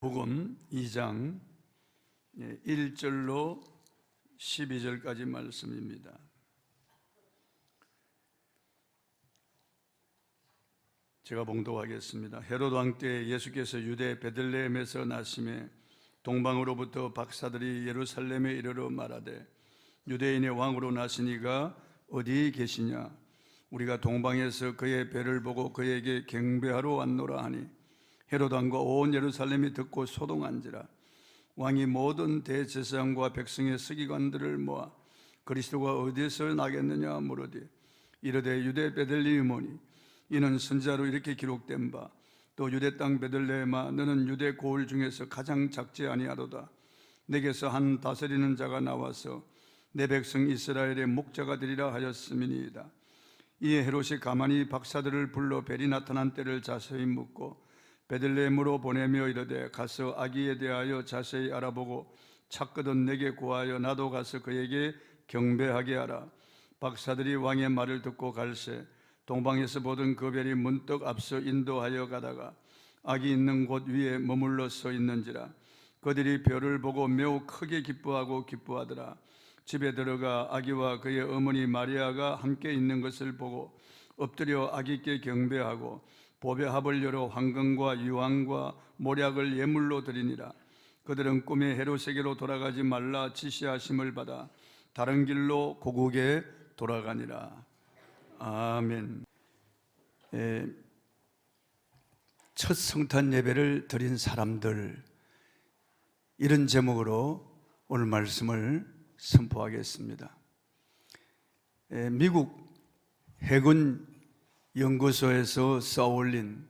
복음 2장 1절로 12절까지 말씀입니다. 제가 봉독하겠습니다. 헤롯 왕 때 예수께서 유대 베들레헴에서 나심에 동방으로부터 박사들이 예루살렘에 이르러 말하되 유대인의 왕으로 나시니가 어디 계시냐? 우리가 동방에서 그의 배를 보고 그에게 경배하러 왔노라 하니 헤롯 왕과 온 예루살렘이 듣고 소동한지라. 왕이 모든 대제사장과 백성의 서기관들을 모아 그리스도가 어디에서 나겠느냐 물으되 이르되 유대 베들레헴이니 이는 선지자로 이렇게 기록된 바 또 유대 땅 베들레헴아 너는 유대 고을 중에서 가장 작지 아니하도다. 내게서 한 다스리는 자가 나와서 내 백성 이스라엘의 목자가 되리라 하였음이니이다. 이에 헤롯이 가만히 박사들을 불러 벨이 나타난 때를 자세히 묻고 베들레헴으로 보내며 이르되 가서 아기에 대하여 자세히 알아보고 찾거든 내게 구하여 나도 가서 그에게 경배하게 하라. 박사들이 왕의 말을 듣고 갈새 동방에서 보던 그 별이 문득 앞서 인도하여 가다가 아기 있는 곳 위에 머물러 서 있는지라. 그들이 별을 보고 매우 크게 기뻐하더라. 집에 들어가 아기와 그의 어머니 마리아가 함께 있는 것을 보고 엎드려 아기께 경배하고 보배 합을 열어 황금과 유황과 모략을 예물로 드리니라. 그들은 꿈에 헤롯에게로 돌아가지 말라 지시하심을 받아 다른 길로 고국에 돌아가니라. 아멘. 첫 성탄 예배를 드린 사람들, 이런 제목으로 오늘 말씀을 선포하겠습니다. 미국 해군 연구소에서 쏘아올린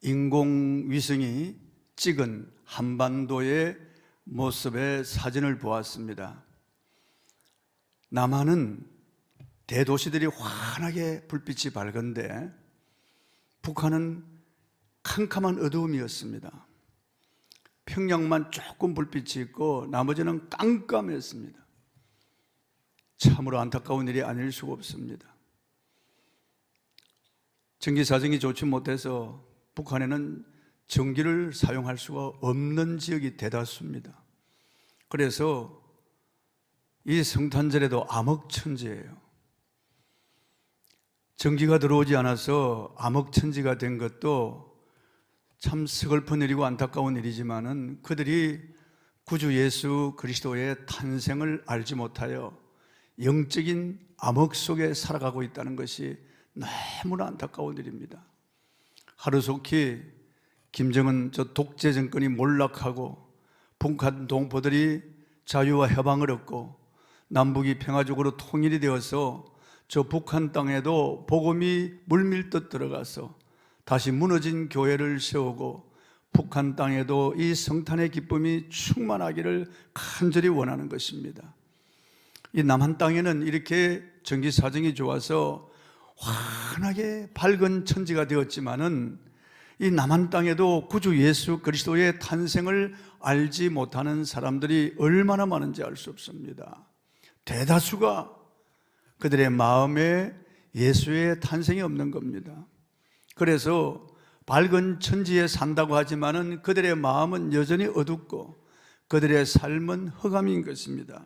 인공위성이 찍은 한반도의 모습의 사진을 보았습니다. 남한은 대도시들이 환하게 불빛이 밝은데 북한은 캄캄한 어두움이었습니다. 평양만 조금 불빛이 있고 나머지는 깜깜했습니다. 참으로 안타까운 일이 아닐 수가 없습니다. 전기 사정이 좋지 못해서 북한에는 전기를 사용할 수가 없는 지역이 대다수입니다. 그래서 이 성탄절에도 암흑천지예요. 전기가 들어오지 않아서 암흑천지가 된 것도 참 서글픈 일이고 안타까운 일이지만은 그들이 구주 예수 그리스도의 탄생을 알지 못하여 영적인 암흑 속에 살아가고 있다는 것이 너무나 안타까운 일입니다. 하루속히 김정은 저 독재 정권이 몰락하고 북한 동포들이 자유와 해방을 얻고 남북이 평화적으로 통일이 되어서 저 북한 땅에도 복음이 물밀듯 들어가서 다시 무너진 교회를 세우고 북한 땅에도 이 성탄의 기쁨이 충만하기를 간절히 원하는 것입니다. 이 남한 땅에는 이렇게 전기 사정이 좋아서 환하게 밝은 천지가 되었지만은 이 남한 땅에도 구주 예수 그리스도의 탄생을 알지 못하는 사람들이 얼마나 많은지 알 수 없습니다. 대다수가 그들의 마음에 예수의 탄생이 없는 겁니다. 그래서 밝은 천지에 산다고 하지만은 그들의 마음은 여전히 어둡고 그들의 삶은 흑암인 것입니다.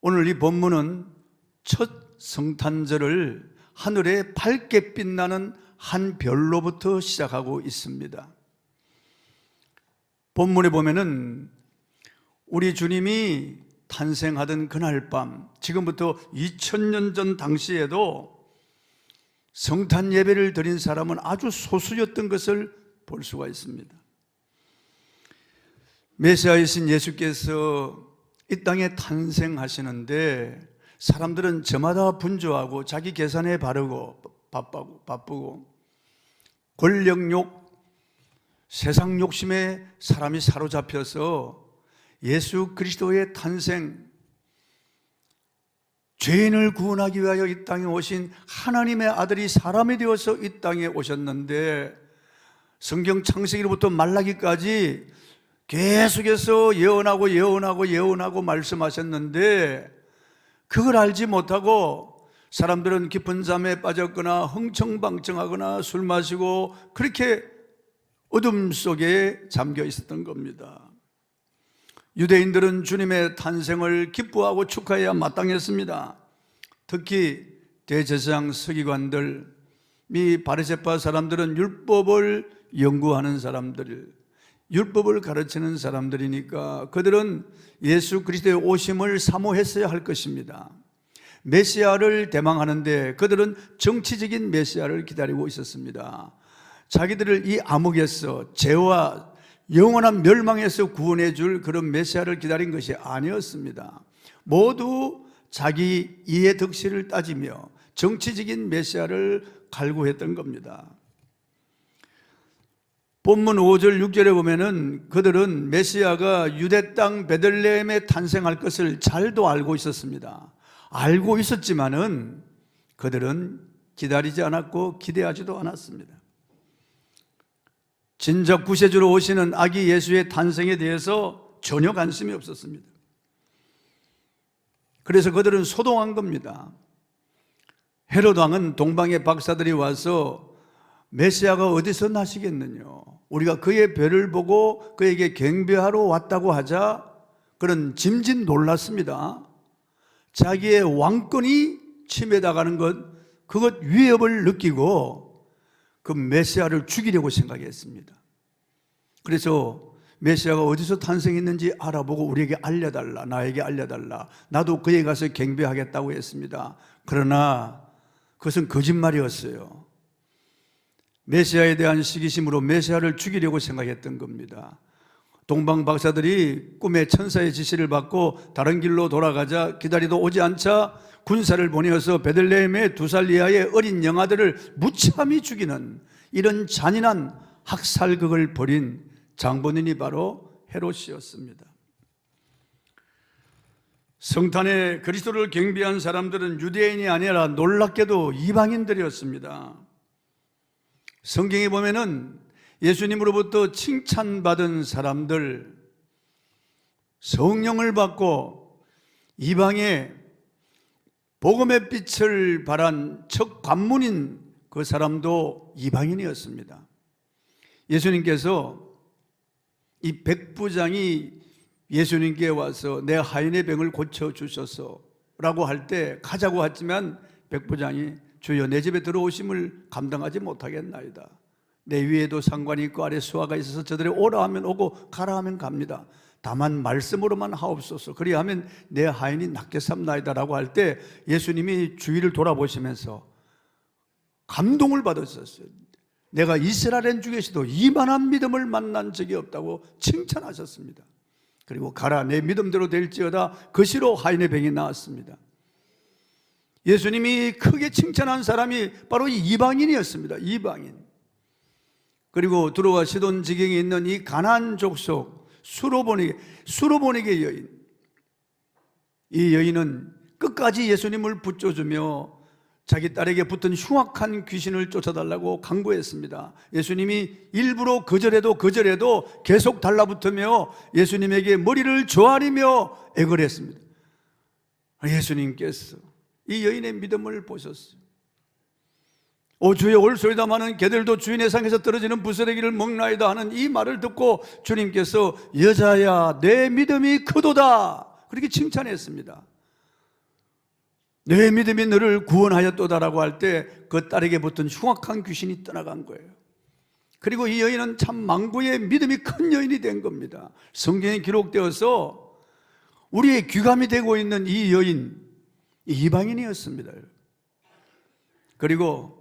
오늘 이 본문은 첫 성탄절을 하늘에 밝게 빛나는 한 별로부터 시작하고 있습니다. 본문에 보면은 우리 주님이 탄생하던 그날 밤, 지금부터 2000년 전 당시에도 성탄 예배를 드린 사람은 아주 소수였던 것을 볼 수가 있습니다. 메시아이신 예수께서 이 땅에 탄생하시는데 사람들은 저마다 분주하고 자기 계산에 바르고 바쁘고 권력욕, 세상 욕심에 사람이 사로잡혀서 예수 그리스도의 탄생, 죄인을 구원하기 위하여 이 땅에 오신 하나님의 아들이 사람이 되어서 이 땅에 오셨는데 성경 창세기로부터 말라기까지 계속해서 예언하고 말씀하셨는데 그걸 알지 못하고 사람들은 깊은 잠에 빠졌거나 흥청방청하거나 술 마시고 그렇게 어둠 속에 잠겨 있었던 겁니다. 유대인들은 주님의 탄생을 기뻐하고 축하해야 마땅했습니다. 특히 대제사장 서기관들, 이 바리새파 사람들은 율법을 연구하는 사람들, 율법을 가르치는 사람들이니까 그들은 예수 그리스도의 오심을 사모했어야 할 것입니다. 메시아를 대망하는데 그들은 정치적인 메시아를 기다리고 있었습니다. 자기들을 이 암흑에서, 죄와 영원한 멸망에서 구원해 줄 그런 메시아를 기다린 것이 아니었습니다. 모두 자기 이해 덕실을 따지며 정치적인 메시아를 갈구했던 겁니다. 본문 5절 6절에 보면은 그들은 메시아가 유대 땅 베들레헴에 탄생할 것을 잘도 알고 있었습니다. 알고 있었지만은 그들은 기다리지 않았고 기대하지도 않았습니다. 진작 구세주로 오시는 아기 예수의 탄생에 대해서 전혀 관심이 없었습니다. 그래서 그들은 소동한 겁니다. 헤롯 왕은 동방의 박사들이 와서 메시아가 어디서 나시겠느냐, 우리가 그의 별을 보고 그에게 경배하러 왔다고 하자 그는 짐짓 놀랐습니다. 자기의 왕권이 침해당하는 그것 위협을 느끼고 그 메시아를 죽이려고 생각했습니다. 그래서 메시아가 어디서 탄생했는지 알아보고 우리에게 알려달라, 나에게 알려달라, 나도 그에 가서 경배하겠다고 했습니다. 그러나 그것은 거짓말이었어요. 메시아에 대한 시기심으로 메시아를 죽이려고 생각했던 겁니다. 동방 박사들이 꿈에 천사의 지시를 받고 다른 길로 돌아가자 기다리도 오지 않자 군사를 보내어서 베들레헴의 2살 이하의 어린 영아들을 무참히 죽이는 이런 잔인한 학살극을 벌인 장본인이 바로 헤롯이었습니다. 성탄에 그리스도를 경배한 사람들은 유대인이 아니라 놀랍게도 이방인들이었습니다. 성경에 보면은 예수님으로부터 칭찬받은 사람들, 성령을 받고 이방의 복음의 빛을 발한 첫 관문인 그 사람도 이방인이었습니다. 예수님께서 이 백부장이 예수님께 와서 내 하인의 병을 고쳐주소서 라고 할 때 가자고 했지만 백부장이 주여 내 집에 들어오심을 감당하지 못하겠나이다. 내 위에도 상관이 있고 아래 수하가 있어서 저들이 오라 하면 오고 가라 하면 갑니다. 다만 말씀으로만 하옵소서. 그리하면 내 하인이 낫게 삼나이다 라고 할 때 예수님이 주위를 돌아보시면서 감동을 받으셨어요. 내가 이스라엘 중에서도 이만한 믿음을 만난 적이 없다고 칭찬하셨습니다. 그리고 가라 내 믿음대로 될지어다 그시로 하인의 병이 나았습니다. 예수님이 크게 칭찬한 사람이 바로 이 이방인이었습니다. 이방인. 그리고 두로와 시돈 지경에 있는 이 가나안 족속 수로보니게 여인, 이 여인은 끝까지 예수님을 붙여주며 자기 딸에게 붙은 흉악한 귀신을 쫓아달라고 강구했습니다. 예수님이 일부러 거절해도 계속 달라붙으며 예수님에게 머리를 조아리며 애걸했습니다. 예수님께서 이 여인의 믿음을 보셨어요. 오 주여 올소이다마는 개들도 주인의 상에서 떨어지는 부스러기를 먹나이다 하는 이 말을 듣고 주님께서 여자야 내 믿음이 크도다 그렇게 칭찬했습니다. 내 믿음이 너를 구원하였도다라고 할 때 그 딸에게 붙은 흉악한 귀신이 떠나간 거예요. 그리고 이 여인은 참 망구의 믿음이 큰 여인이 된 겁니다. 성경에 기록되어서 우리의 귀감이 되고 있는 이 여인, 이방인이었습니다. 그리고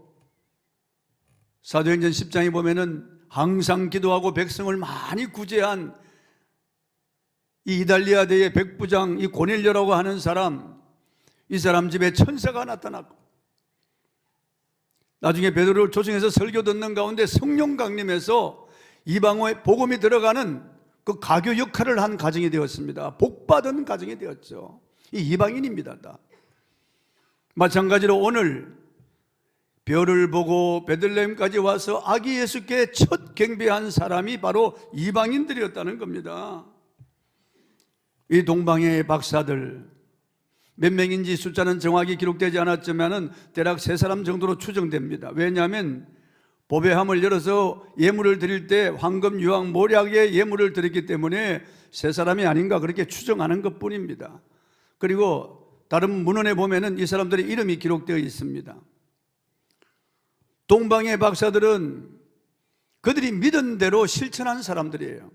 사도행전 10장에 보면은 항상 기도하고 백성을 많이 구제한 이 이달리아대의 백부장 이 고넬료라고 하는 사람, 이 사람 집에 천사가 나타났고 나중에 베드로를 초청해서 설교 듣는 가운데 성령 강림해서 이방의 복음이 들어가는 그 가교 역할을 한 가정이 되었습니다. 복받은 가정이 되었죠. 이 이방인입니다. 다. 마찬가지로 오늘 별을 보고 베들레헴까지 와서 아기 예수께 첫 경배한 사람이 바로 이방인들이었다는 겁니다. 이 동방의 박사들 몇 명인지 숫자는 정확히 기록되지 않았지만 대략 3사람 정도로 추정됩니다. 왜냐하면 보배함을 열어서 예물을 드릴 때 황금, 유황, 모략의 예물을 드렸기 때문에 세 사람이 아닌가 그렇게 추정하는 것뿐입니다. 그리고 다른 문헌에 보면은 이 사람들의 이름이 기록되어 있습니다. 동방의 박사들은 그들이 믿은 대로 실천한 사람들이에요.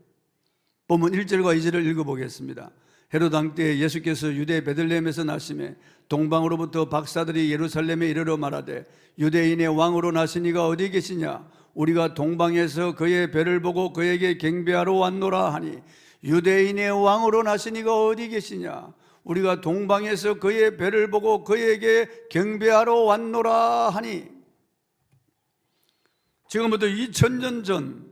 본문 1절과 2절을 읽어보겠습니다. 헤롯 왕 때 예수께서 유대 베들레헴에서 나심에 동방으로부터 박사들이 예루살렘에 이르러 말하되 유대인의 왕으로 나신 이가 어디 계시냐? 우리가 동방에서 그의 배를 보고 그에게 경배하러 왔노라 하니, 유대인의 왕으로 나신 이가 어디 계시냐? 우리가 동방에서 그의 배를 보고 그에게 경배하러 왔노라 하니, 지금부터 2000년 전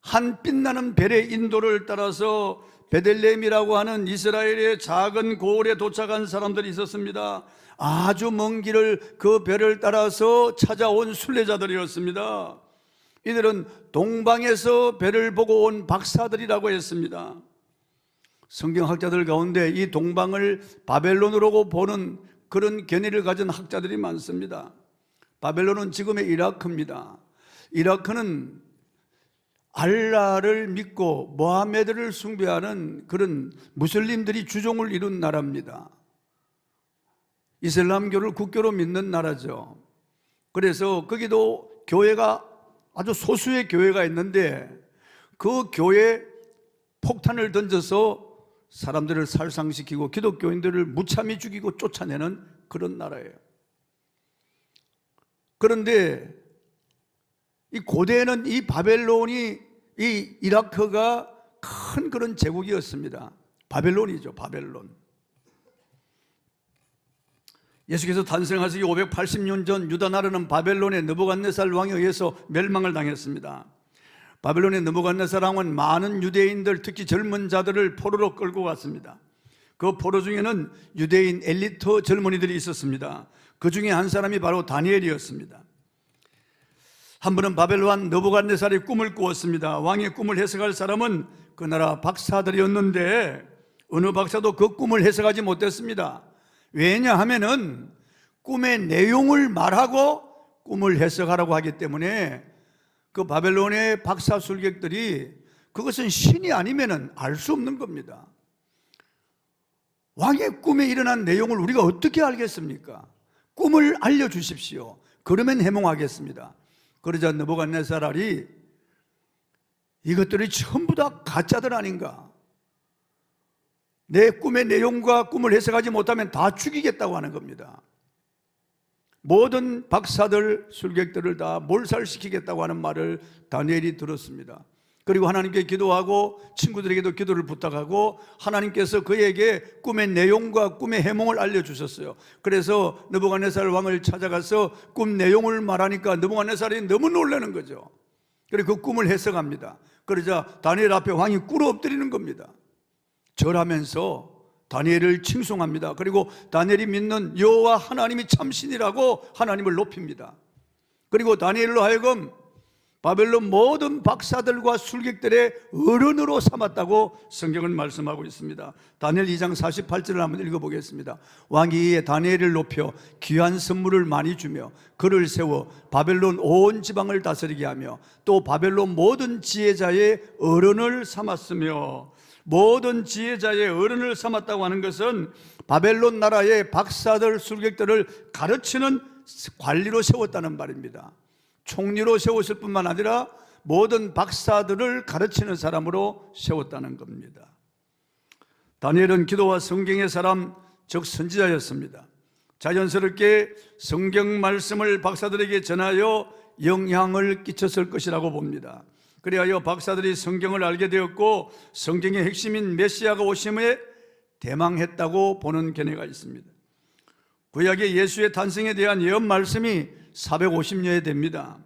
한 빛나는 벨의 인도를 따라서 베들레헴이라고 하는 이스라엘의 작은 고을에 도착한 사람들이 있었습니다. 아주 먼 길을 그 별을 따라서 찾아온 순례자들이었습니다. 이들은 동방에서 별을 보고 온 박사들이라고 했습니다. 성경학자들 가운데 이 동방을 바벨론으로 보는 그런 견해를 가진 학자들이 많습니다. 바벨론은 지금의 이라크입니다. 이라크는 알라를 믿고 모하메드를 숭배하는 그런 무슬림들이 주종을 이룬 나라입니다. 이슬람교를 국교로 믿는 나라죠. 그래서 거기도 교회가 아주 소수의 교회가 있는데 그 교회에 폭탄을 던져서 사람들을 살상시키고 기독교인들을 무참히 죽이고 쫓아내는 그런 나라예요. 그런데 이 고대에는 이 바벨론이, 이 이라크가 큰 그런 제국이었습니다. 바벨론이죠, 바벨론. 예수께서 탄생하시기 580년 전 유다 나라는 바벨론의 느부갓네살 왕에 의해서 멸망을 당했습니다. 바벨론의 느부갓네살 왕은 많은 유대인들, 특히 젊은 자들을 포로로 끌고 갔습니다. 그 포로 중에는 유대인 엘리트 젊은이들이 있었습니다. 그 중에 한 사람이 바로 다니엘이었습니다. 한 번은 바벨론 느부갓네살이 꿈을 꾸었습니다. 왕의 꿈을 해석할 사람은 그 나라 박사들이었는데 어느 박사도 그 꿈을 해석하지 못했습니다. 왜냐하면은 꿈의 내용을 말하고 꿈을 해석하라고 하기 때문에 그 바벨론의 박사 술객들이 그것은 신이 아니면은 알 수 없는 겁니다. 왕의 꿈에 일어난 내용을 우리가 어떻게 알겠습니까? 꿈을 알려주십시오. 그러면 해몽하겠습니다. 그러자 느부갓네살이 이것들이 전부 다 가짜들 아닌가? 내 꿈의 내용과 꿈을 해석하지 못하면 다 죽이겠다고 하는 겁니다. 모든 박사들, 술객들을 다 몰살시키겠다고 하는 말을 다니엘이 들었습니다. 그리고 하나님께 기도하고 친구들에게도 기도를 부탁하고 하나님께서 그에게 꿈의 내용과 꿈의 해몽을 알려주셨어요. 그래서 느부갓네살 왕을 찾아가서 꿈 내용을 말하니까 느부갓네살이 너무 놀라는 거죠. 그리고 그 꿈을 해석합니다. 그러자 다니엘 앞에 왕이 꿇어 엎드리는 겁니다. 절하면서 다니엘을 칭송합니다. 그리고 다니엘이 믿는 여호와 하나님이 참신이라고 하나님을 높입니다. 그리고 다니엘로 하여금 바벨론 모든 박사들과 술객들의 어른으로 삼았다고 성경은 말씀하고 있습니다. 다니엘 2장 48절을 한번 읽어보겠습니다. 왕이 이에 다니엘을 높여 귀한 선물을 많이 주며 그를 세워 바벨론 온 지방을 다스리게 하며 또 바벨론 모든 지혜자의 어른을 삼았으며, 모든 지혜자의 어른을 삼았다고 하는 것은 바벨론 나라의 박사들, 술객들을 가르치는 관리로 세웠다는 말입니다. 총리로 세웠을 뿐만 아니라 모든 박사들을 가르치는 사람으로 세웠다는 겁니다. 다니엘은 기도와 성경의 사람, 즉 선지자였습니다. 자연스럽게 성경 말씀을 박사들에게 전하여 영향을 끼쳤을 것이라고 봅니다. 그리하여 박사들이 성경을 알게 되었고 성경의 핵심인 메시아가 오심에 대망했다고 보는 견해가 있습니다. 구약의 예수의 탄생에 대한 예언 말씀이 450여에 됩니다.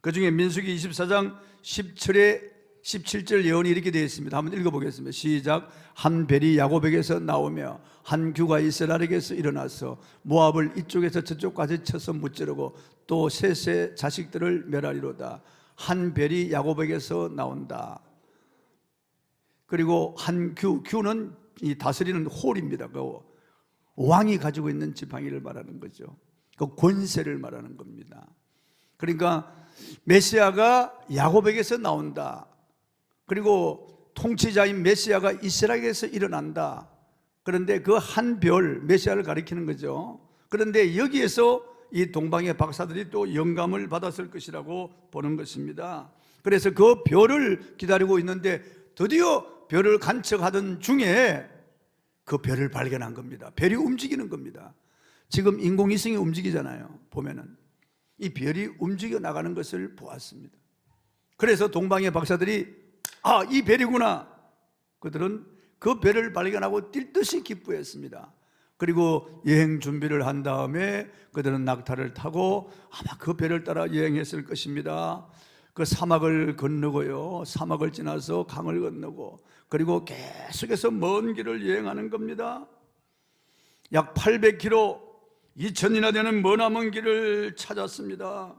그 중에 민수기 24장 17절 예언이 이렇게 되어 있습니다. 한번 읽어보겠습니다. 시작. 한 벨이 야곱에게서 나오며 한 규가 이스라엘에게서 일어나서 모압을 이쪽에서 저쪽까지 쳐서 무찌르고 또 셋의 자식들을 멸하리로다. 한 벨이 야곱에게서 나온다. 그리고 한 규는 이 다스리는 홀입니다. 그 왕이 가지고 있는 지팡이를 말하는 거죠. 그 권세를 말하는 겁니다. 그러니까 메시아가 야곱에게서 나온다. 그리고 통치자인 메시아가 이스라엘에서 일어난다. 그런데 그 한 별, 메시아를 가리키는 거죠. 그런데 여기에서 이 동방의 박사들이 또 영감을 받았을 것이라고 보는 것입니다. 그래서 그 별을 기다리고 있는데 드디어 별을 관측하던 중에 그 별을 발견한 겁니다. 별이 움직이는 겁니다. 지금 인공위성이 움직이잖아요. 보면은 이 별이 움직여 나가는 것을 보았습니다. 그래서 동방의 박사들이 이 별이구나. 그들은 그 별을 발견하고 뛸 듯이 기뻐했습니다. 그리고 여행 준비를 한 다음에 그들은 낙타를 타고 아마 그 별을 따라 여행했을 것입니다. 그 사막을 건너고요, 사막을 지나서 강을 건너고, 그리고 계속해서 먼 길을 여행하는 겁니다. 약 800km, 2000이나 되는 머나먼 길을 찾았습니다.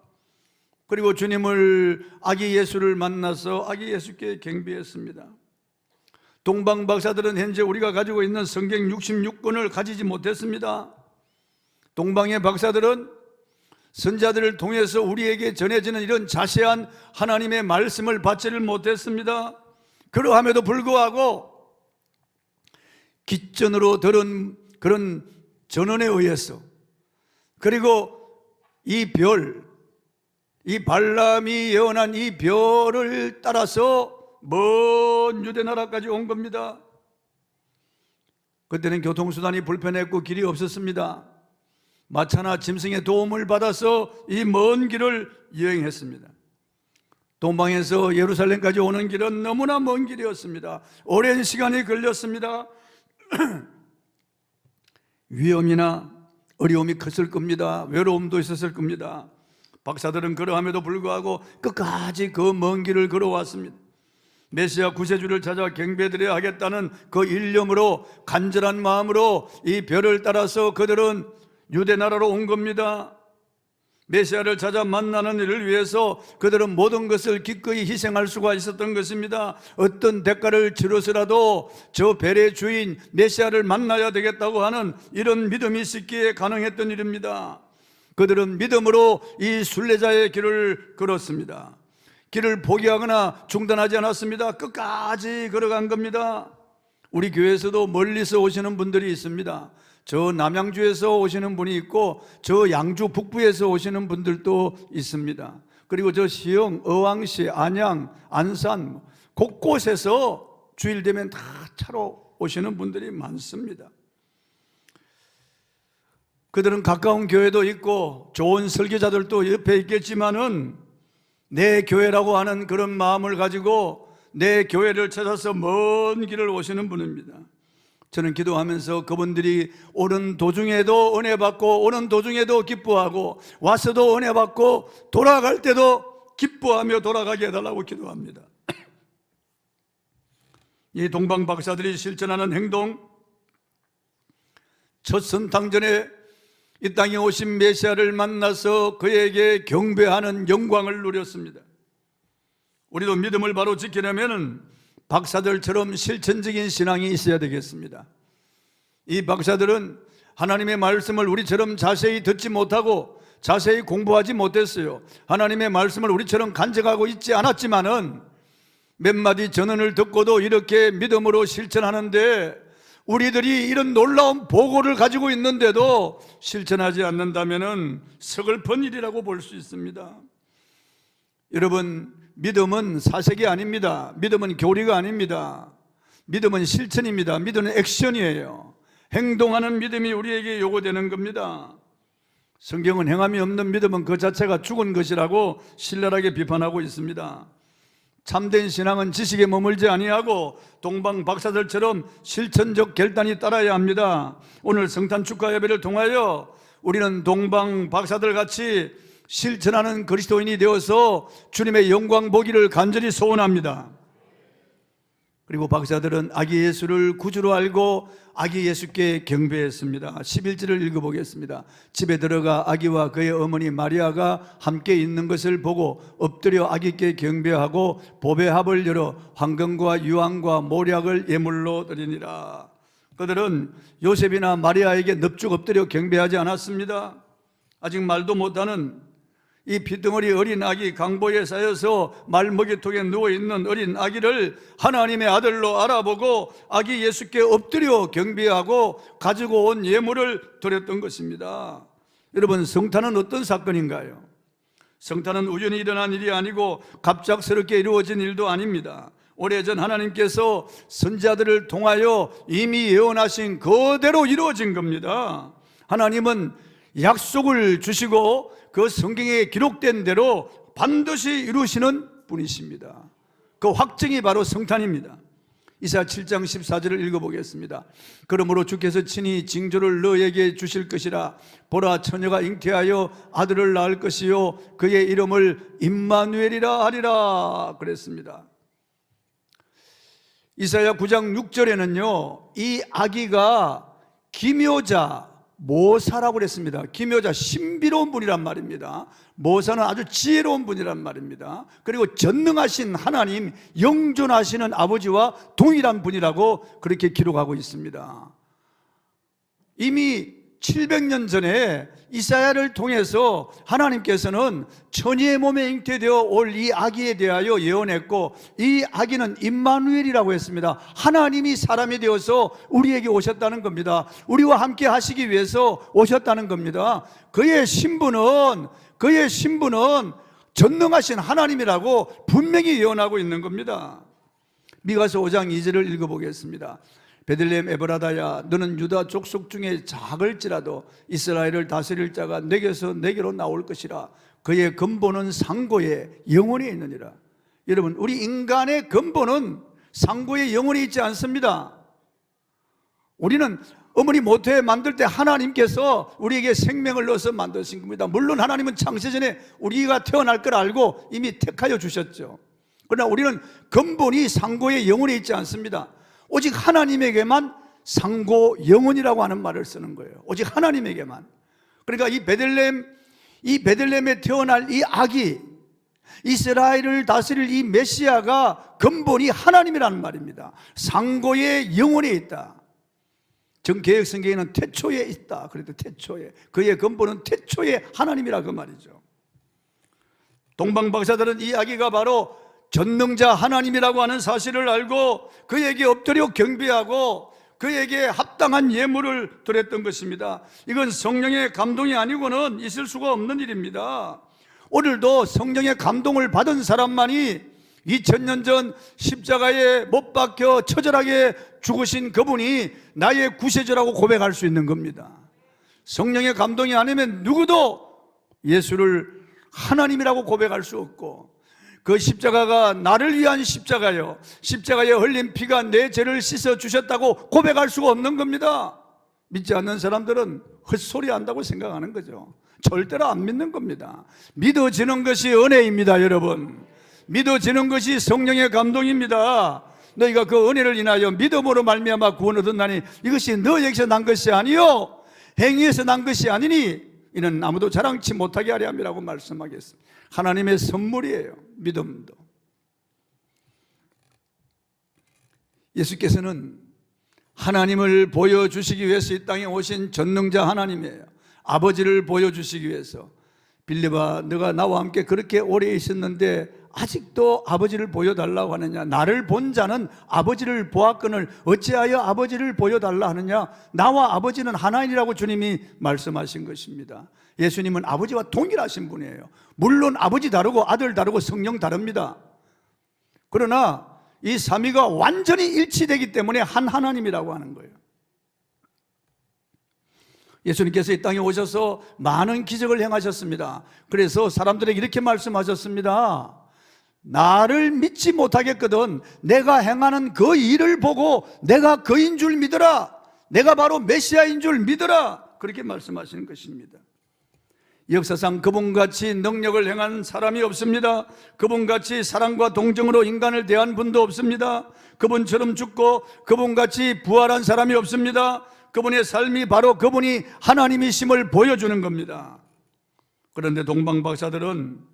그리고 주님을, 아기 예수를 만나서 아기 예수께 경배했습니다. 동방 박사들은 현재 우리가 가지고 있는 성경 66권을 가지지 못했습니다. 동방의 박사들은 선자들을 통해서 우리에게 전해지는 이런 자세한 하나님의 말씀을 받지를 못했습니다. 그러함에도 불구하고 기전으로 들은 그런 전언에 의해서, 그리고 이 별, 이 발람이 예언한 이 별을 따라서 먼 유대 나라까지 온 겁니다. 그때는 교통수단이 불편했고 길이 없었습니다. 마차나 짐승의 도움을 받아서 이 먼 길을 여행했습니다. 동방에서 예루살렘까지 오는 길은 너무나 먼 길이었습니다. 오랜 시간이 걸렸습니다. 위험이나 어려움이 컸을 겁니다. 외로움도 있었을 겁니다. 박사들은 그러함에도 불구하고 끝까지 그 먼 길을 걸어왔습니다. 메시아 구세주를 찾아 경배드려야 하겠다는 그 일념으로, 간절한 마음으로 이 별을 따라서 그들은 유대 나라로 온 겁니다. 메시아를 찾아 만나는 일을 위해서 그들은 모든 것을 기꺼이 희생할 수가 있었던 것입니다. 어떤 대가를 치러서라도 저 별의 주인 메시아를 만나야 되겠다고 하는 이런 믿음이 있기에 가능했던 일입니다. 그들은 믿음으로 이 순례자의 길을 걸었습니다. 길을 포기하거나 중단하지 않았습니다. 끝까지 걸어간 겁니다. 우리 교회에서도 멀리서 오시는 분들이 있습니다. 저 남양주에서 오시는 분이 있고 저 양주 북부에서 오시는 분들도 있습니다. 그리고 저 시흥, 어왕시, 안양, 안산 곳곳에서 주일 되면 다 차로 오시는 분들이 많습니다. 그들은 가까운 교회도 있고 좋은 설교자들도 옆에 있겠지만은 내 교회라고 하는 그런 마음을 가지고 내 교회를 찾아서 먼 길을 오시는 분입니다. 저는 기도하면서 그분들이 오는 도중에도 은혜 받고, 오는 도중에도 기뻐하고, 와서도 은혜 받고, 돌아갈 때도 기뻐하며 돌아가게 해달라고 기도합니다. 이 동방 박사들이 실천하는 행동, 첫 선탕전에 이 땅에 오신 메시아를 만나서 그에게 경배하는 영광을 누렸습니다. 우리도 믿음을 바로 지키려면 박사들처럼 실천적인 신앙이 있어야 되겠습니다. 이 박사들은 하나님의 말씀을 우리처럼 자세히 듣지 못하고 자세히 공부하지 못했어요. 하나님의 말씀을 우리처럼 간직하고 있지 않았지만은 몇 마디 전언을 듣고도 이렇게 믿음으로 실천하는데, 우리들이 이런 놀라운 보고를 가지고 있는데도 실천하지 않는다면 서글픈 일이라고 볼 수 있습니다. 여러분, 믿음은 사색이 아닙니다. 믿음은 교리가 아닙니다. 믿음은 실천입니다. 믿음은 액션이에요. 행동하는 믿음이 우리에게 요구되는 겁니다. 성경은 행함이 없는 믿음은 그 자체가 죽은 것이라고 신랄하게 비판하고 있습니다. 참된 신앙은 지식에 머물지 아니하고 동방 박사들처럼 실천적 결단이 따라야 합니다. 오늘 성탄 축하 예배를 통하여 우리는 동방 박사들 같이 실천하는 그리스도인이 되어서 주님의 영광 보기를 간절히 소원합니다. 그리고 박사들은 아기 예수를 구주로 알고 아기 예수께 경배했습니다. 11절을 읽어보겠습니다. 집에 들어가 아기와 그의 어머니 마리아가 함께 있는 것을 보고 엎드려 아기께 경배하고 보배합을 열어 황금과 유황과 모략을 예물로 드리니라. 그들은 요셉이나 마리아에게 넙죽 엎드려 경배하지 않았습니다. 아직 말도 못하는 이 피덩어리 어린 아기, 강보에 쌓여서 말먹이통에 누워있는 어린 아기를 하나님의 아들로 알아보고 아기 예수께 엎드려 경배하고 가지고 온 예물을 드렸던 것입니다. 여러분, 성탄은 어떤 사건인가요? 성탄은 우연히 일어난 일이 아니고 갑작스럽게 이루어진 일도 아닙니다. 오래전 하나님께서 선지자들을 통하여 이미 예언하신 그대로 이루어진 겁니다. 하나님은 약속을 주시고 그 성경에 기록된 대로 반드시 이루시는 분이십니다. 그 확증이 바로 성탄입니다. 이사야 7장 14절을 읽어보겠습니다. 그러므로 주께서 친히 징조를 너에게 주실 것이라. 보라, 처녀가 잉태하여 아들을 낳을 것이요 그의 이름을 임마누엘이라 하리라 그랬습니다. 이사야 9장 6절에는요 이 아기가 기묘자 모사라고 그랬습니다. 기묘자, 신비로운 분이란 말입니다. 모사는 아주 지혜로운 분이란 말입니다. 그리고 전능하신 하나님, 영존하시는 아버지와 동일한 분이라고 그렇게 기록하고 있습니다. 이미 700년 전에 이사야를 통해서 하나님께서는 처녀의 몸에 잉태되어 올 이 아기에 대하여 예언했고, 이 아기는 임마누엘이라고 했습니다. 하나님이 사람이 되어서 우리에게 오셨다는 겁니다. 우리와 함께 하시기 위해서 오셨다는 겁니다. 그의 신분은 전능하신 하나님이라고 분명히 예언하고 있는 겁니다. 미가서 5장 2절을 읽어보겠습니다. 베들레헴 에브라다야, 너는 유다 족속 중에 작을지라도 이스라엘을 다스릴 자가 내게서 내게로 나올 것이라. 그의 근본은 상고에 영원히 있느니라. 여러분, 우리 인간의 근본은 상고에 영원히 있지 않습니다. 우리는 어머니 모태에 만들 때 하나님께서 우리에게 생명을 넣어서 만드신 겁니다. 물론 하나님은 창세전에 우리가 태어날 걸 알고 이미 택하여 주셨죠. 그러나 우리는 근본이 상고에 영원히 있지 않습니다. 오직 하나님에게만 상고 영원이라고 하는 말을 쓰는 거예요. 오직 하나님에게만. 그러니까 이 베들레헴에 태어날 이 아기, 이스라엘을 다스릴 이 메시아가 근본이 하나님이라는 말입니다. 상고에 영원히 있다. 정개혁 성경에는 태초에 있다. 그래도 태초에, 그의 근본은 태초에 하나님이라 그 말이죠. 동방박사들은 이 아기가 바로 전능자 하나님이라고 하는 사실을 알고 그에게 엎드려 경배하고 그에게 합당한 예물을 드렸던 것입니다. 이건 성령의 감동이 아니고는 있을 수가 없는 일입니다. 오늘도 성령의 감동을 받은 사람만이 2000년 전 십자가에 못 박혀 처절하게 죽으신 그분이 나의 구세주라고 고백할 수 있는 겁니다. 성령의 감동이 아니면 누구도 예수를 하나님이라고 고백할 수 없고, 그 십자가가 나를 위한 십자가요, 십자가에 흘린 피가 내 죄를 씻어 주셨다고 고백할 수가 없는 겁니다. 믿지 않는 사람들은 헛소리 한다고 생각하는 거죠. 절대로 안 믿는 겁니다. 믿어지는 것이 은혜입니다. 여러분, 믿어지는 것이 성령의 감동입니다. 너희가 그 은혜를 인하여 믿음으로 말미암아 구원 얻었나니 이것이 너에게서 난 것이 아니요 행위에서 난 것이 아니니 이는 아무도 자랑치 못하게 하려 함이라고 말씀하겠습니다. 하나님의 선물이에요. 믿음도. 예수께서는 하나님을 보여주시기 위해서 이 땅에 오신 전능자 하나님이에요. 아버지를 보여주시기 위해서. 빌립아, 너가 나와 함께 그렇게 오래 있었는데 아직도 아버지를 보여달라고 하느냐? 나를 본 자는 아버지를 보았거늘 어찌하여 아버지를 보여달라 하느냐? 나와 아버지는 하나이라고 주님이 말씀하신 것입니다. 예수님은 아버지와 동일하신 분이에요. 물론 아버지 다르고 아들 다르고 성령 다릅니다. 그러나 이 삼위가 완전히 일치되기 때문에 한 하나님이라고 하는 거예요. 예수님께서 이 땅에 오셔서 많은 기적을 행하셨습니다. 그래서 사람들에게 이렇게 말씀하셨습니다. 나를 믿지 못하겠거든 내가 행하는 그 일을 보고 내가 그인 줄 믿어라. 내가 바로 메시아인 줄 믿어라. 그렇게 말씀하시는 것입니다. 역사상 그분같이 능력을 행한 사람이 없습니다. 그분같이 사랑과 동정으로 인간을 대한 분도 없습니다. 그분처럼 죽고 그분같이 부활한 사람이 없습니다. 그분의 삶이 바로 그분이 하나님이심을 보여주는 겁니다. 그런데 동방박사들은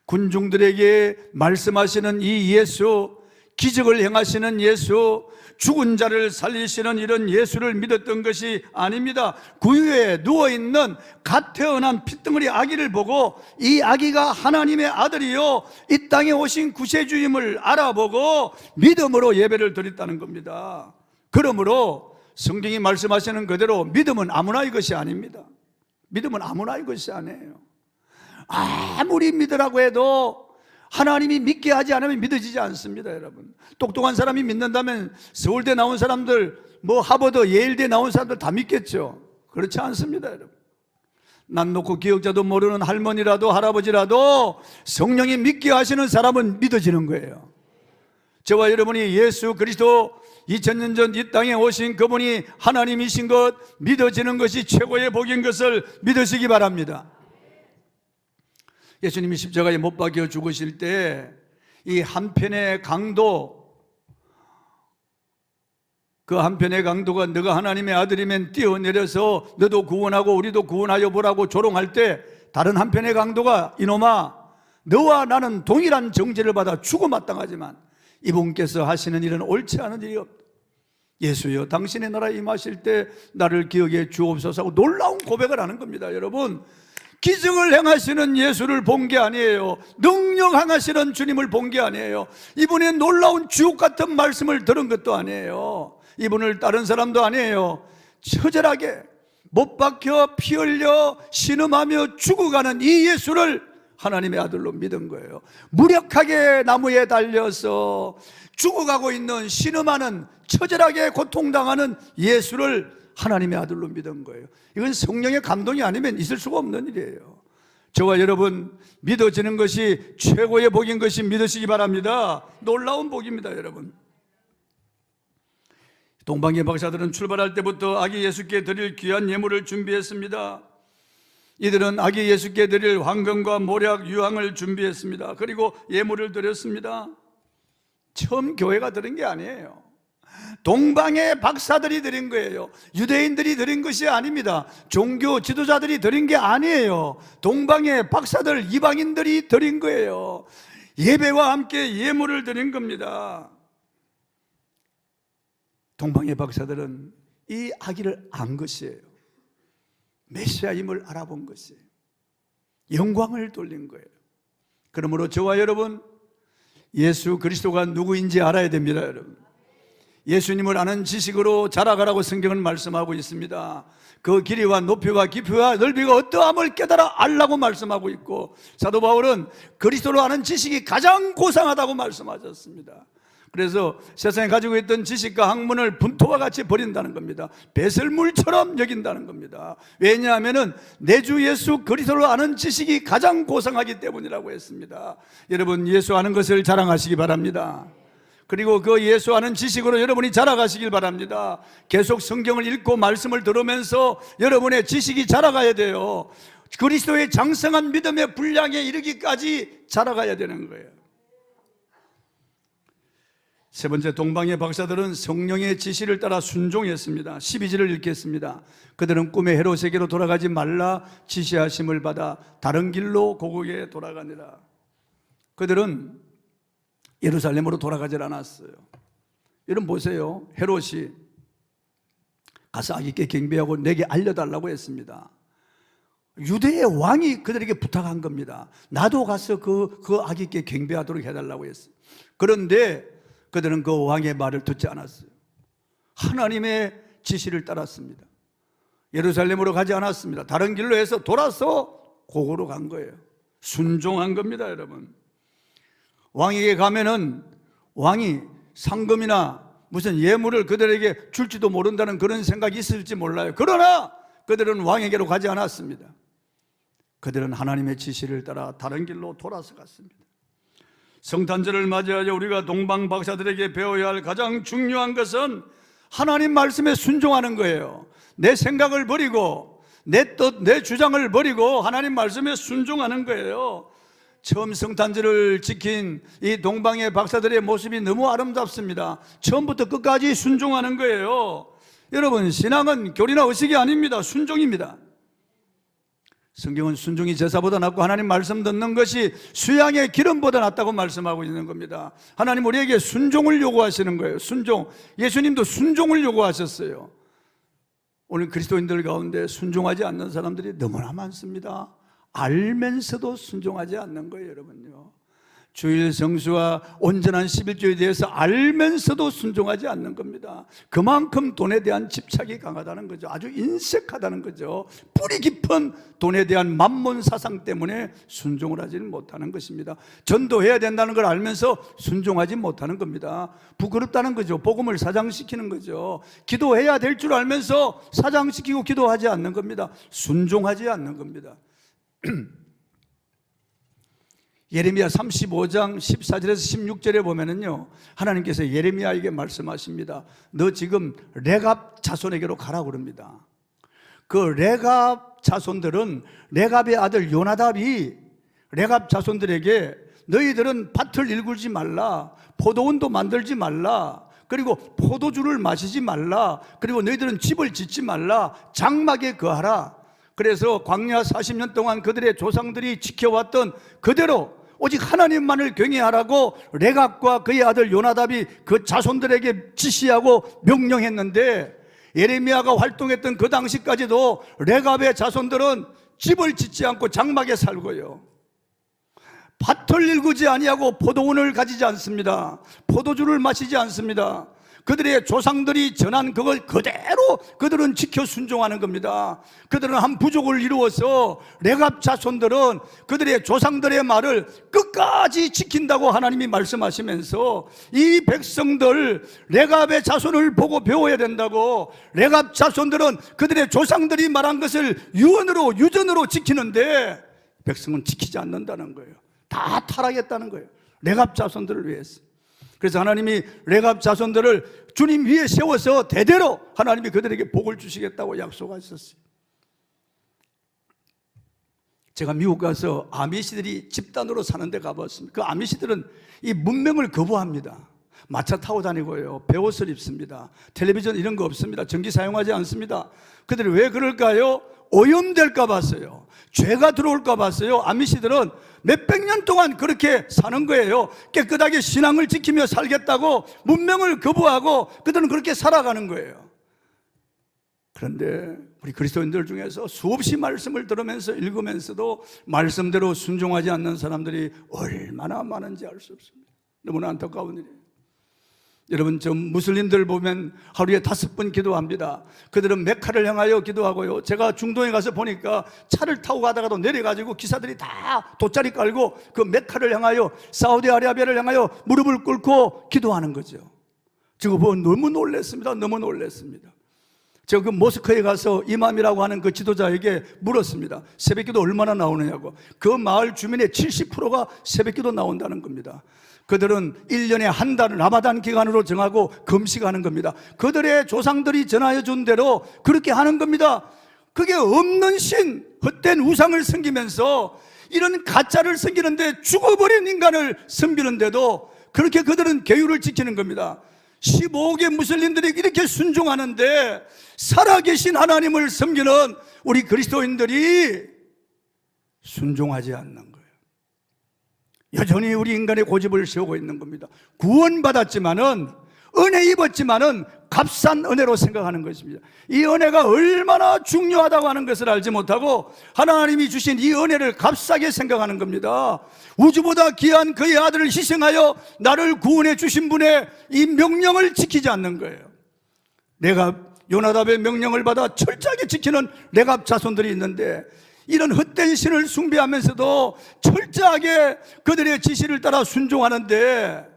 군중들에게 말씀하시는 이 예수, 기적을 행하시는 예수, 죽은 자를 살리시는 이런 예수를 믿었던 것이 아닙니다. 구유에 누워있는 갓 태어난 핏덩어리 아기를 보고 이 아기가 하나님의 아들이요 이 땅에 오신 구세주임을 알아보고 믿음으로 예배를 드렸다는 겁니다. 그러므로 성경이 말씀하시는 그대로 믿음은 아무나의 것이 아닙니다. 믿음은 아무나의 것이 아니에요. 아무리 믿으라고 해도 하나님이 믿게 하지 않으면 믿어지지 않습니다. 여러분, 똑똑한 사람이 믿는다면 서울대 나온 사람들, 하버드, 예일대 나온 사람들 다 믿겠죠? 그렇지 않습니다. 여러분, 난 놓고 기억자도 모르는 할머니라도 할아버지라도 성령이 믿게 하시는 사람은 믿어지는 거예요. 저와 여러분이 예수 그리스도 2000년 전 이 땅에 오신 그분이 하나님이신 것 믿어지는 것이 최고의 복인 것을 믿으시기 바랍니다. 예수님이 십자가에 못 박혀 죽으실 때 이 한편의 강도, 그 한편의 강도가 너가 하나님의 아들이면 뛰어내려서 너도 구원하고 우리도 구원하여 보라고 조롱할 때 다른 한편의 강도가 이놈아 너와 나는 동일한 정죄를 받아 죽어마땅하지만 이분께서 하시는 일은 옳지 않은 일이 없다. 예수여 당신의 나라에 임하실 때 나를 기억해 주옵소서 하고 놀라운 고백을 하는 겁니다. 여러분, 기적을 행하시는 예수를 본 게 아니에요. 능력 행하시는 주님을 본 게 아니에요. 이분의 놀라운 주옥 같은 말씀을 들은 것도 아니에요. 이분을 다른 사람도 아니에요. 처절하게 못 박혀 피 흘려 신음하며 죽어가는 이 예수를 하나님의 아들로 믿은 거예요. 무력하게 나무에 달려서 죽어가고 있는 신음하는 처절하게 고통당하는 예수를 하나님의 아들로 믿은 거예요. 이건 성령의 감동이 아니면 있을 수가 없는 일이에요. 저와 여러분 믿어지는 것이 최고의 복인 것이 믿으시기 바랍니다. 놀라운 복입니다. 여러분, 동방의 박사들은 출발할 때부터 아기 예수께 드릴 귀한 예물을 준비했습니다. 이들은 아기 예수께 드릴 황금과 모략, 유황을 준비했습니다. 그리고 예물을 드렸습니다. 처음 교회가 드린 게 아니에요. 동방의 박사들이 드린 거예요. 유대인들이 드린 것이 아닙니다. 종교 지도자들이 드린 게 아니에요. 동방의 박사들, 이방인들이 드린 거예요. 예배와 함께 예물을 드린 겁니다. 동방의 박사들은 이 아기를 안 것이에요. 메시아임을 알아본 것이에요. 영광을 돌린 거예요. 그러므로 저와 여러분 예수 그리스도가 누구인지 알아야 됩니다. 여러분, 예수님을 아는 지식으로 자라가라고 성경은 말씀하고 있습니다. 그 길이와 높이와 깊이와 넓이가 어떠함을 깨달아 알라고 말씀하고 있고, 사도 바울은 그리스도를 아는 지식이 가장 고상하다고 말씀하셨습니다. 그래서 세상에 가지고 있던 지식과 학문을 분토와 같이 버린다는 겁니다. 배설물처럼 여긴다는 겁니다. 왜냐하면 내 주 예수 그리스도를 아는 지식이 가장 고상하기 때문이라고 했습니다. 여러분, 예수 아는 것을 자랑하시기 바랍니다. 그리고 그 예수 아는 지식으로 여러분이 자라가시길 바랍니다. 계속 성경을 읽고 말씀을 들으면서 여러분의 지식이 자라가야 돼요. 그리스도의 장성한 믿음의 분량에 이르기까지 자라가야 되는 거예요. 세 번째, 동방의 박사들은 성령의 지시를 따라 순종했습니다. 12절을 읽겠습니다. 그들은 꿈의 헤롯에게로 돌아가지 말라 지시하심을 받아 다른 길로 고국에 돌아가니라. 그들은 예루살렘으로 돌아가질 않았어요. 여러분 보세요. 헤롯이 가서 아기께 경배하고 내게 알려달라고 했습니다. 유대의 왕이 그들에게 부탁한 겁니다. 나도 가서 그 아기께 경배하도록 해달라고 했어요. 그런데 그들은 그 왕의 말을 듣지 않았어요. 하나님의 지시를 따랐습니다. 예루살렘으로 가지 않았습니다. 다른 길로 해서 돌아서 고고로 간 거예요. 순종한 겁니다. 여러분, 왕에게 가면은 왕이 상금이나 무슨 예물을 그들에게 줄지도 모른다는 그런 생각이 있을지 몰라요. 그러나 그들은 왕에게로 가지 않았습니다. 그들은 하나님의 지시를 따라 다른 길로 돌아서 갔습니다. 성탄절을 맞이하여 우리가 동방 박사들에게 배워야 할 가장 중요한 것은 하나님 말씀에 순종하는 거예요. 내 생각을 버리고 내 뜻, 내 주장을 버리고 하나님 말씀에 순종하는 거예요. 처음 성탄절을 지킨 이 동방의 박사들의 모습이 너무 아름답습니다. 처음부터 끝까지 순종하는 거예요. 여러분, 신앙은 교리나 의식이 아닙니다. 순종입니다. 성경은 순종이 제사보다 낫고 하나님 말씀 듣는 것이 수양의 기름보다 낫다고 말씀하고 있는 겁니다. 하나님 우리에게 순종을 요구하시는 거예요. 순종. 예수님도 순종을 요구하셨어요. 오늘 그리스도인들 가운데 순종하지 않는 사람들이 너무나 많습니다. 알면서도 순종하지 않는 거예요, 여러분요. 주일 성수와 온전한 11조에 대해서 알면서도 순종하지 않는 겁니다. 그만큼 돈에 대한 집착이 강하다는 거죠. 아주 인색하다는 거죠. 뿌리 깊은 돈에 대한 만몬 사상 때문에 순종을 하지는 못하는 것입니다. 전도해야 된다는 걸 알면서 순종하지 못하는 겁니다. 부끄럽다는 거죠. 복음을 사장시키는 거죠. 기도해야 될 줄 알면서 사장시키고 기도하지 않는 겁니다. 순종하지 않는 겁니다. 예레미야 35장 14절에서 16절에 보면은요, 하나님께서 예레미야에게 말씀하십니다. 너 지금 레갑 자손에게로 가라고 그럽니다. 그 레갑 자손들은 레갑의 아들 요나답이 레갑 자손들에게 너희들은 밭을 일굴지 말라, 포도원도 만들지 말라, 그리고 포도주를 마시지 말라, 그리고 너희들은 집을 짓지 말라, 장막에 거하라. 그래서 광야 40년 동안 그들의 조상들이 지켜왔던 그대로 오직 하나님만을 경외하라고 레갑과 그의 아들 요나답이 그 자손들에게 지시하고 명령했는데, 예레미야가 활동했던 그 당시까지도 레갑의 자손들은 집을 짓지 않고 장막에 살고요, 밭을 일구지 아니하고 포도원을 가지지 않습니다. 포도주를 마시지 않습니다. 그들의 조상들이 전한 그걸 그대로 그들은 지켜 순종하는 겁니다. 그들은 한 부족을 이루어서 레갑 자손들은 그들의 조상들의 말을 끝까지 지킨다고 하나님이 말씀하시면서 이 백성들 레갑의 자손을 보고 배워야 된다고, 레갑 자손들은 그들의 조상들이 말한 것을 유전으로 지키는데 백성은 지키지 않는다는 거예요. 다 타락했다는 거예요. 레갑 자손들을 위해서. 그래서 하나님이 레갑 자손들을 주님 위에 세워서 대대로 하나님이 그들에게 복을 주시겠다고 약속하셨어요. 제가 미국 가서 아미시들이 집단으로 사는 데 가봤습니다. 그 아미시들은 이 문명을 거부합니다. 마차 타고 다니고요, 배옷을 입습니다. 텔레비전 이런 거 없습니다. 전기 사용하지 않습니다. 그들이 왜 그럴까요? 오염될까 봤어요. 죄가 들어올까 봤어요. 아미시들은 몇백 년 동안 그렇게 사는 거예요. 깨끗하게 신앙을 지키며 살겠다고 문명을 거부하고 그들은 그렇게 살아가는 거예요. 그런데 우리 그리스도인들 중에서 수없이 말씀을 들으면서 읽으면서도 말씀대로 순종하지 않는 사람들이 얼마나 많은지 알 수 없습니다. 너무나 안타까운 일이에요. 여러분, 저 무슬림들 보면 하루에 5번 기도합니다. 그들은 메카를 향하여 기도하고요, 제가 중동에 가서 보니까 차를 타고 가다가도 내려가지고 기사들이 다 돗자리 깔고 그 메카를 향하여, 사우디아라비아를 향하여 무릎을 꿇고 기도하는 거죠. 저거 보고 너무 놀랐습니다. 너무 놀랐습니다. 제가 그 모스크에 가서 이맘이라고 하는 그 지도자에게 물었습니다. 새벽기도 얼마나 나오느냐고. 그 마을 주민의 70%가 새벽기도 나온다는 겁니다. 그들은 1년에 한 달을 라마단 기간으로 정하고 금식하는 겁니다. 그들의 조상들이 전하여 준 대로 그렇게 하는 겁니다. 그게 없는 신, 헛된 우상을 섬기면서 이런 가짜를 섬기는데, 죽어버린 인간을 섬기는데도 그렇게 그들은 계율을 지키는 겁니다. 15개 무슬림들이 이렇게 순종하는데 살아계신 하나님을 섬기는 우리 그리스도인들이 순종하지 않는 거예요. 여전히 우리 인간의 고집을 세우고 있는 겁니다. 구원받았지만은, 은혜 입었지만은 값싼 은혜로 생각하는 것입니다. 이 은혜가 얼마나 중요하다고 하는 것을 알지 못하고 하나님이 주신 이 은혜를 값싸게 생각하는 겁니다. 우주보다 귀한 그의 아들을 희생하여 나를 구원해 주신 분의 이 명령을 지키지 않는 거예요. 내가 요나답의 명령을 받아 철저하게 지키는 레갑 자손들이 있는데, 이런 헛된 신을 숭배하면서도 철저하게 그들의 지시를 따라 순종하는데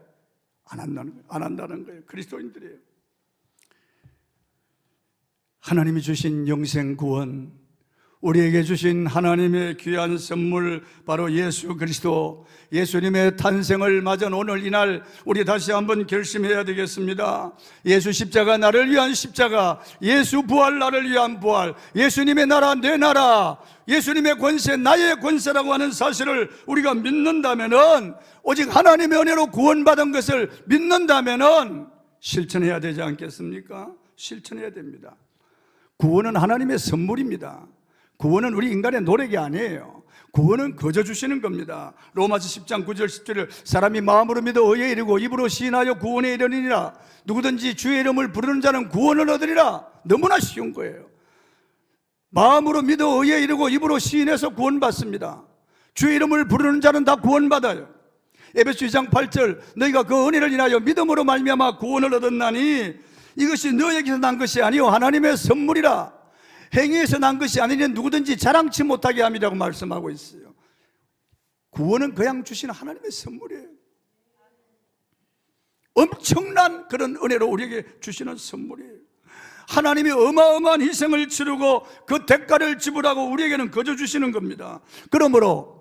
안 한다는 거예요. 그리스도인들이에요. 하나님이 주신 영생 구원, 우리에게 주신 하나님의 귀한 선물, 바로 예수 그리스도, 예수님의 탄생을 맞은 오늘 이날 우리 다시 한번 결심해야 되겠습니다. 예수 십자가 나를 위한 십자가, 예수 부활 나를 위한 부활, 예수님의 나라 내 나라, 예수님의 권세 나의 권세라고 하는 사실을 우리가 믿는다면은, 오직 하나님의 은혜로 구원받은 것을 믿는다면은 실천해야 되지 않겠습니까? 실천해야 됩니다. 구원은 하나님의 선물입니다. 구원은 우리 인간의 노력이 아니에요. 구원은 거저 주시는 겁니다. 로마서 10장 9절 10절을 사람이 마음으로 믿어 의에 이르고 입으로 시인하여 구원에 이르느니라. 누구든지 주의 이름을 부르는 자는 구원을 얻으리라. 너무나 쉬운 거예요. 마음으로 믿어 의에 이르고 입으로 시인해서 구원받습니다. 주의 이름을 부르는 자는 다 구원받아요. 에베소 2장 8절 너희가 그 은혜를 인하여 믿음으로 말미암아 구원을 얻었나니 이것이 너에게서 난 것이 아니요 하나님의 선물이라. 행위에서 난 것이 아니니 누구든지 자랑치 못하게 함이라고 말씀하고 있어요. 구원은 그냥 주시는 하나님의 선물이에요. 엄청난 그런 은혜로 우리에게 주시는 선물이에요. 하나님이 어마어마한 희생을 치르고 그 대가를 지불하고 우리에게는 거저 주시는 겁니다. 그러므로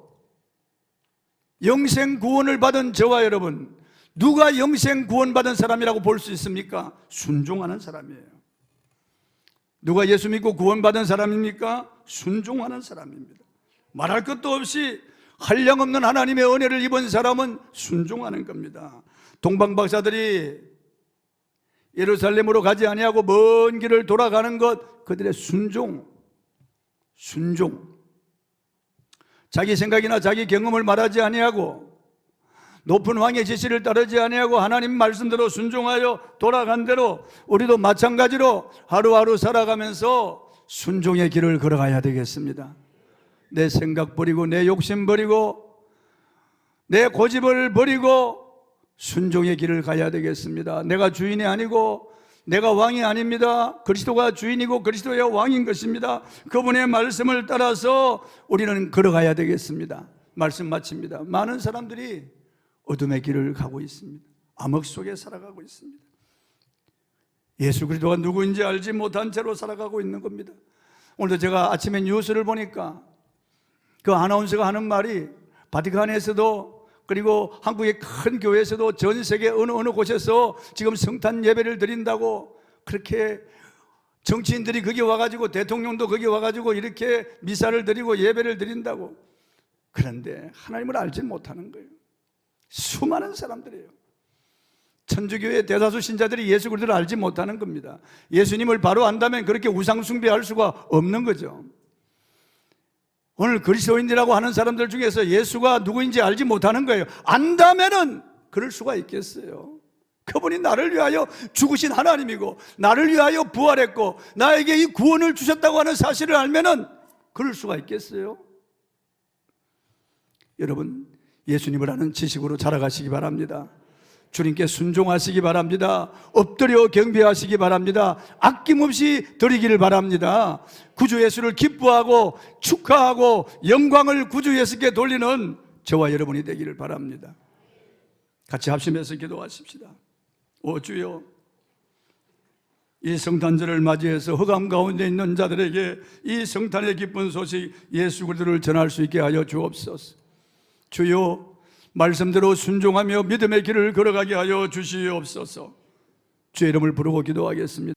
영생 구원을 받은 저와 여러분, 누가 영생 구원 받은 사람이라고 볼 수 있습니까? 순종하는 사람이에요. 누가 예수 믿고 구원받은 사람입니까? 순종하는 사람입니다. 말할 것도 없이 한량없는 하나님의 은혜를 입은 사람은 순종하는 겁니다. 동방박사들이 예루살렘으로 가지 아니하고 먼 길을 돌아가는 것, 그들의 순종. 자기 생각이나 자기 경험을 말하지 아니하고 높은 왕의 지시를 따르지 아니하고 하나님 말씀대로 순종하여 돌아간 대로 우리도 마찬가지로 하루하루 살아가면서 순종의 길을 걸어가야 되겠습니다. 내 생각 버리고 내 욕심 버리고 내 고집을 버리고 순종의 길을 가야 되겠습니다. 내가 주인이 아니고 내가 왕이 아닙니다. 그리스도가 주인이고 그리스도의 왕인 것입니다. 그분의 말씀을 따라서 우리는 걸어가야 되겠습니다. 말씀 마칩니다. 많은 사람들이 어둠의 길을 가고 있습니다. 암흑 속에 살아가고 있습니다. 예수 그리스도가 누구인지 알지 못한 채로 살아가고 있는 겁니다. 오늘도 제가 아침에 뉴스를 보니까 그 아나운서가 하는 말이 바티칸에서도 그리고 한국의 큰 교회에서도 전 세계 어느 곳에서 지금 성탄 예배를 드린다고, 그렇게 정치인들이 거기 와가지고 대통령도 거기 와가지고 이렇게 미사를 드리고 예배를 드린다고. 그런데 하나님을 알지 못하는 거예요. 수많은 사람들이에요. 천주교의 대다수 신자들이 예수 그리스도를 알지 못하는 겁니다. 예수님을 바로 안다면 그렇게 우상 숭배할 수가 없는 거죠. 오늘 그리스도인이라고 하는 사람들 중에서 예수가 누구인지 알지 못하는 거예요. 안다면은 그럴 수가 있겠어요. 그분이 나를 위하여 죽으신 하나님이고 나를 위하여 부활했고 나에게 이 구원을 주셨다고 하는 사실을 알면은 그럴 수가 있겠어요. 여러분, 예수님을 아는 지식으로 자라가시기 바랍니다. 주님께 순종하시기 바랍니다. 엎드려 경배하시기 바랍니다. 아낌없이 드리기를 바랍니다. 구주 예수를 기뻐하고 축하하고 영광을 구주 예수께 돌리는 저와 여러분이 되기를 바랍니다. 같이 합심해서 기도하십시다. 오 주여, 이 성탄절을 맞이해서 흑암 가운데 있는 자들에게 이 성탄의 기쁜 소식 예수 그리스도를 전할 수 있게 하여 주옵소서. 주여, 말씀대로 순종하며 믿음의 길을 걸어가게 하여 주시옵소서. 주의 이름을 부르고 기도하겠습니다.